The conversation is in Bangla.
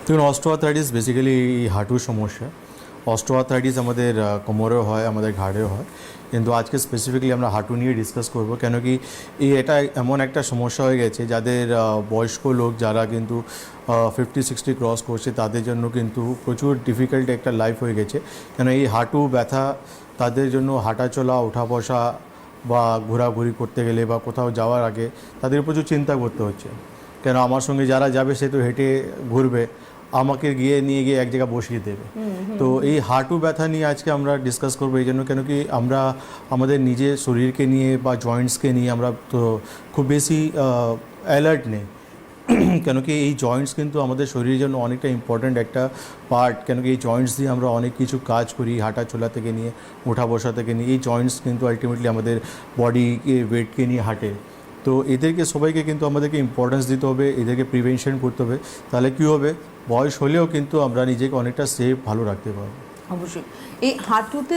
দেখুন, অস্টিওআর্থ্রাইটিস বেসিক্যালি হাঁটুর সমস্যা। অস্টিওআর্থ্রাইটিস আমাদের কোমরেও হয়, আমাদের ঘাড়েও হয়, কিন্তু আজকে স্পেসিফিক্যালি আমরা হাঁটু নিয়ে ডিসকাস করব। কেন কি এটা এমন একটা সমস্যা হয়ে গেছে যাদের বয়স্ক লোক যারা কিন্তু 50-60 ক্রস করছে তাদের জন্য কিন্তু প্রচুর ডিফিকাল্ট একটা লাইফ হয়ে গেছে। কেন এই হাঁটু ব্যথা তাদের জন্য হাঁটা চলা, ওঠা বসা বা ঘোরাঘুরি করতে গেলে বা কোথাও যাওয়ার আগে তাদের প্রচুর চিন্তা করতে হচ্ছে। কেন আমার সঙ্গে যারা যাবে সে তো হেঁটে ঘুরবে, আমাকে নিয়ে গিয়ে এক জায়গায় বসিয়ে দেবে। তো এই হাঁটু ব্যথা নিয়ে আজকে আমরা ডিসকাস করবো এই জন্য, কেন কি আমরা আমাদের নিজের শরীরকে নিয়ে বা জয়েন্টসকে নিয়ে আমরা তো খুব বেশি অ্যালার্ট নেই। কেন কি এই জয়েন্টস কিন্তু আমাদের শরীরের জন্য অনেকটা ইম্পর্ট্যান্ট একটা পার্ট। কেন কি এই জয়েন্টস দিয়ে আমরা অনেক কিছু কাজ করি, হাঁটা চলা থেকে নিয়ে ওঠা বসা থেকে নিয়ে এই জয়েন্টস কিন্তু আলটিমেটলি আমাদের বডিকে ওয়েটকে নিয়ে হাঁটে। তো এদেরকে সবাইকে কিন্তু আমাদেরকে ইম্পর্টেন্স দিতে হবে, এদেরকে প্রিভেনশন করতে হবে। তাহলে কী হবে, বয়স হলেও কিন্তু আমরা নিজেকে অনেকটা সেফ ভালো রাখতে পারবো। অবশ্যই। এই হাঁটুতে